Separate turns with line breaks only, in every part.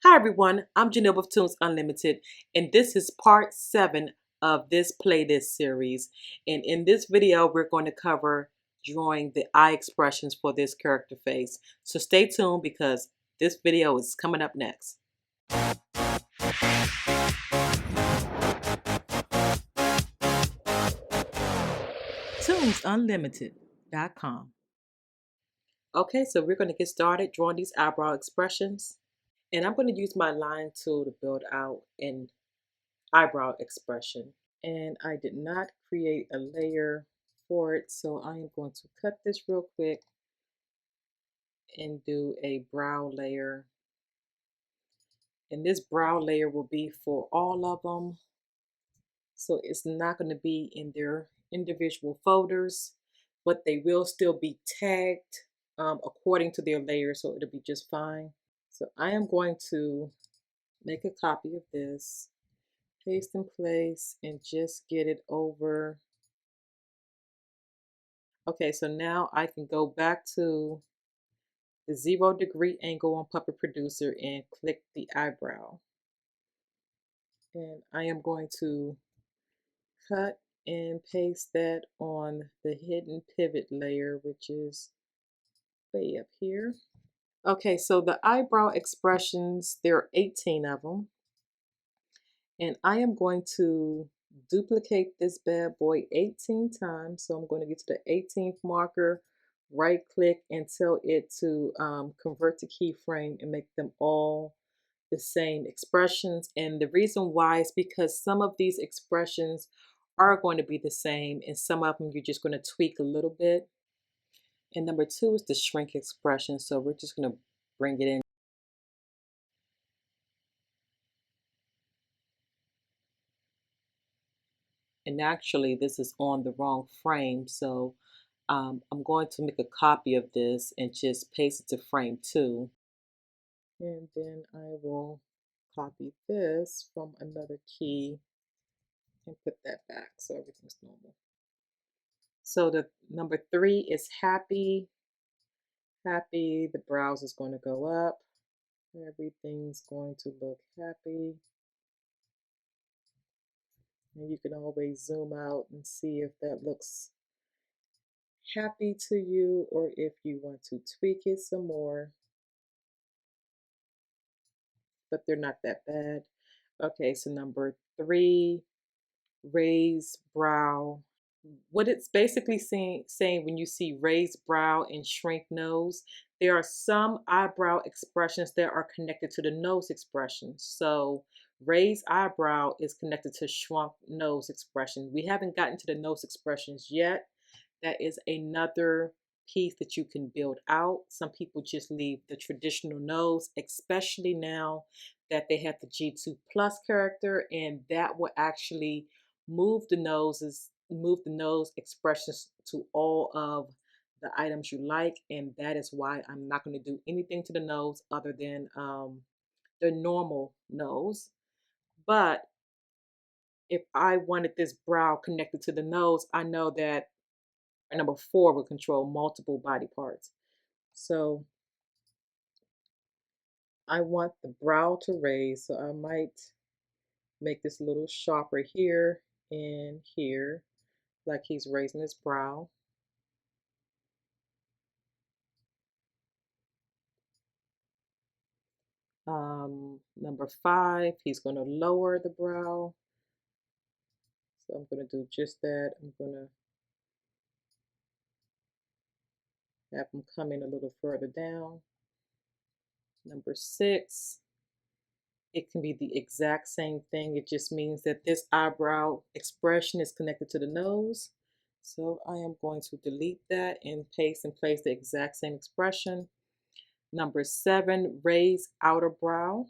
Hi everyone, I'm Janelle with Toons Unlimited, and this is part 7 of this playlist series. And in this video, we're going to cover drawing the eye expressions for this character face. So stay tuned because this video is coming up next. ToonsUnlimited.com. Okay, so we're going to get started drawing these eyebrow expressions. And I'm going to use my line tool to build out an eyebrow expression. And I did not create a layer for it, so I am going to cut this real quick and do a brow layer. And this brow layer will be for all of them, so it's not going to be in their individual folders, but they will still be tagged according to their layer, so it'll be just fine. So I am going to make a copy of this, paste in place, and just get it over. Okay, so now I can go back to the 0-degree angle on Puppet Producer and click the eyebrow. And I am going to cut and paste that on the hidden pivot layer, which is way up here. Okay, so the eyebrow expressions, there are 18 of them. And I am going to duplicate this bad boy 18 times. So I'm going to get to the 18th marker, right click, and tell it to convert to keyframe and make them all the same expressions. And the reason why is because some of these expressions are going to be the same and some of them you're just going to tweak a little bit. And number 2 is the shrink expression. So we're just going to bring it in. And actually this is on the wrong frame, so I'm going to make a copy of this and just paste it to frame 2. And then I will copy this from another key and put that back so everything's normal. So the number 3 is happy. Happy, the brows is going to go up. Everything's going to look happy. And you can always zoom out and see if that looks happy to you or if you want to tweak it some more. But they're not that bad. Okay, so number 3, raise brow. What it's basically saying when you see raised brow and shrink nose, there are some eyebrow expressions that are connected to the nose expression. So raised eyebrow is connected to shrunk nose expression. We haven't gotten to the nose expressions yet. That is another piece that you can build out. Some people just leave the traditional nose, especially now that they have the G2 Plus character, and that will actually move the nose expressions to all of the items you like. And that is why I'm not going to do anything to the nose other than the normal nose. But if I wanted this brow connected to the nose, I know that number 4 will control multiple body parts. So I want the brow to raise, so I might make this a little sharper here and here, like he's raising his brow. Number 5, he's going to lower the brow. So I'm going to do just that. I'm going to have him come in a little further down. Number 6, it can be the exact same thing. It just means that this eyebrow expression is connected to the nose. So I am going to delete that and paste and place the exact same expression. Number 7, raise outer brow.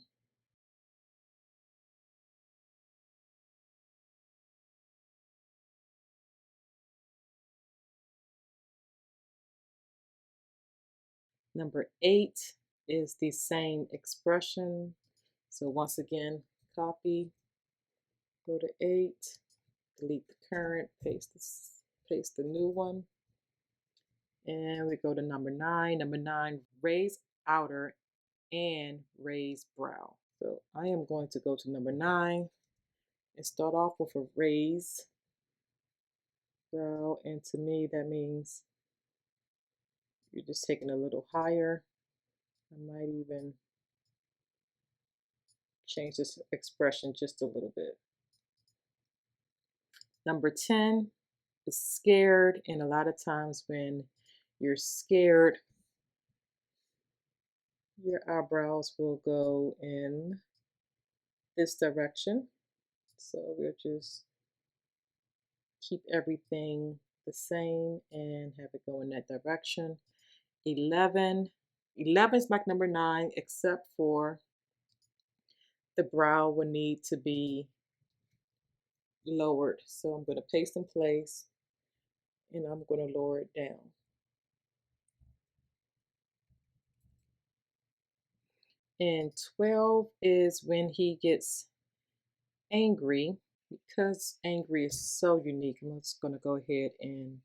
Number 8 is the same expression. So once again, copy, go to 8, delete the current, paste the new one. And we go to number 9. Number 9, raise outer and raise brow. So I am going to go to number 9 and start off with a raised brow. And to me, that means you're just taking a little higher. I might even change this expression just a little bit. Number 10 is scared. And a lot of times when you're scared, your eyebrows will go in this direction. So we'll just keep everything the same and have it go in that direction. 11. 11 is like number 9, except for the brow will need to be lowered. So I'm going to paste in place and I'm going to lower it down. And 12 is when he gets angry. Because angry is so unique, I'm just going to go ahead and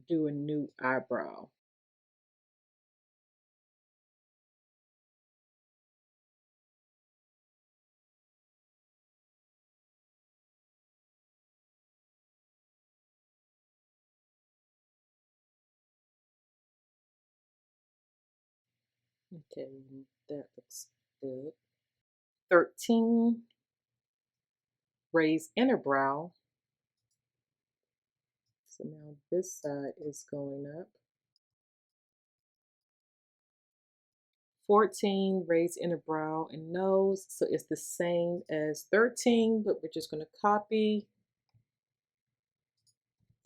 do a new eyebrow. Okay, that looks good. 13, raise inner brow. So now this side is going up. 14, raise inner brow and nose. So it's the same as 13, but we're just going to copy,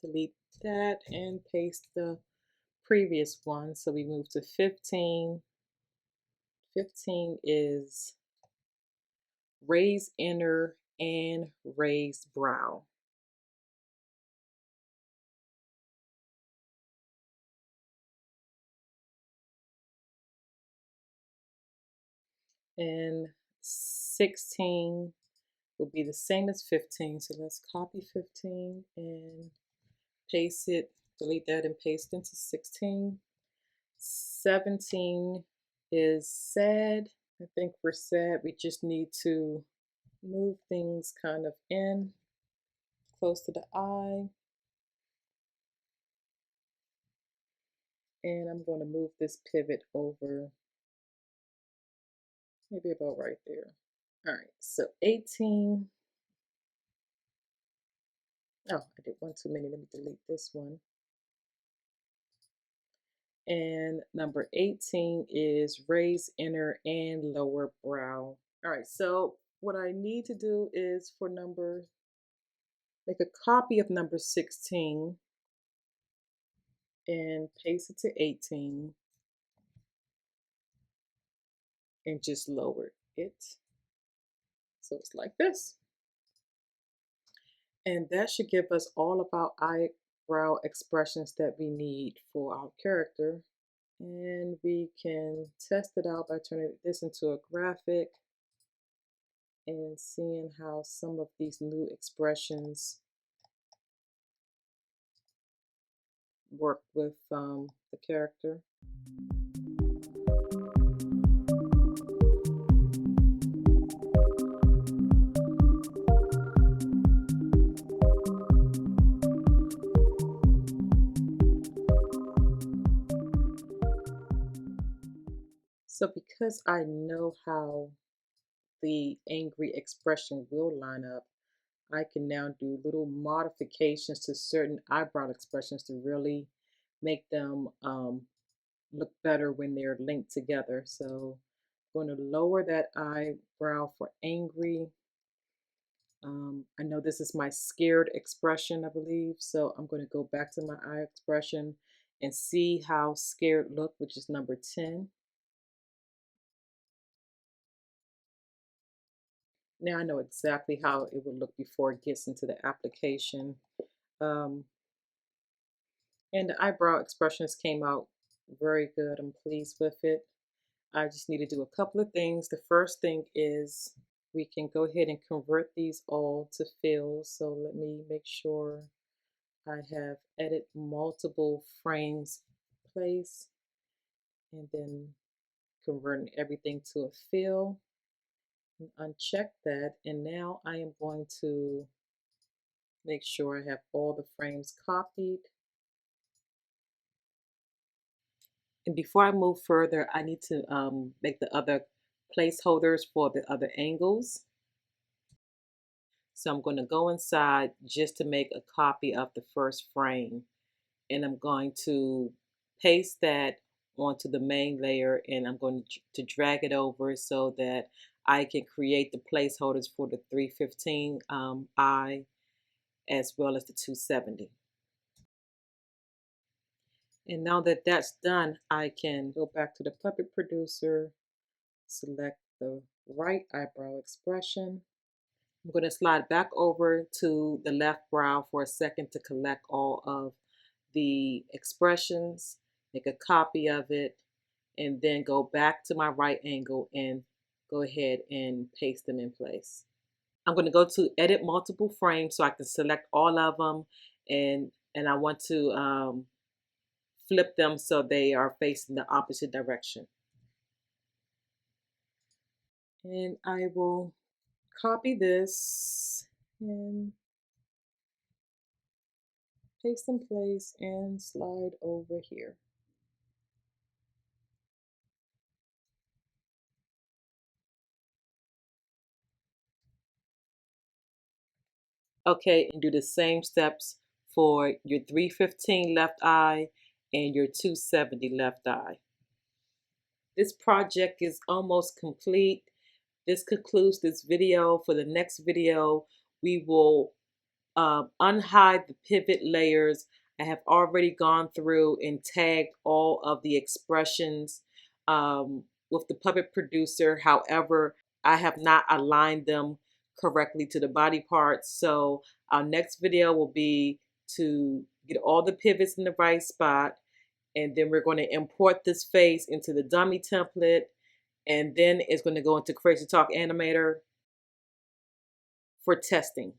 delete that, and paste the previous one. So we move to 15. 15 is raise inner and raise brow. And 16 will be the same as 15. So let's copy 15 and paste it, delete that and paste into 16. 17 is sad. I think we're sad. We just need to move things kind of in close to the eye. And I'm going to move this pivot over maybe about right there. All right, so 18. Oh, I did one too many. Let me delete this one. And number 18 is raise inner and lower brow. All right, so what I need to do is make a copy of number 16 and paste it to 18 and just lower it. So it's like this. And that should give us all of our eyebrow expressions that we need for our character. And we can test it out by turning this into a graphic and seeing how some of these new expressions work with the character. So because I know how the angry expression will line up, I can now do little modifications to certain eyebrow expressions to really make them look better when they're linked together. So I'm going to lower that eyebrow for angry. I know this is my scared expression, I believe. So I'm going to go back to my eye expression and see how scared look, which is number 10. Now I know exactly how it would look before it gets into the application. Um, and the eyebrow expressions came out very good. I'm pleased with it. I just need to do a couple of things. The first thing is we can go ahead and convert these all to fills. So let me make sure I have edit multiple frames place and then converting everything to a fill. Uncheck that, and now I am going to make sure I have all the frames copied. And before I move further, I need to make the other placeholders for the other angles. So I'm going to go inside just to make a copy of the first frame, and I'm going to paste that onto the main layer, and I'm going to drag it over so that I can create the placeholders for the 315 eye as well as the 270. And now that that's done, I can go back to the puppet producer, select the right eyebrow expression. I'm going to slide back over to the left brow for a second to collect all of the expressions, make a copy of it, and then go back to my right angle and go ahead and paste them in place. I'm going to go to edit multiple frames so I can select all of them, and I want to flip them so they are facing the opposite direction. And I will copy this and paste in place and slide over here. Okay, and do the same steps for your 315 left eye and your 270 left eye. This project is almost complete. This concludes this video. For the next video, we will unhide the pivot layers. I have already gone through and tagged all of the expressions with the puppet producer. However, I have not aligned them correctly to the body parts. So our next video will be to get all the pivots in the right spot, and then we're going to import this face into the dummy template, and then it's going to go into Crazy Talk Animator for testing.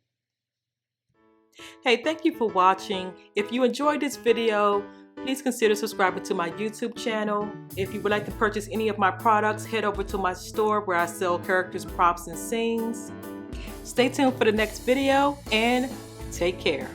Hey, thank you for watching. If you enjoyed this video, please consider subscribing to my YouTube channel. If you would like to purchase any of my products, head over to my store where I sell characters, props, and scenes. Stay tuned for the next video, and take care.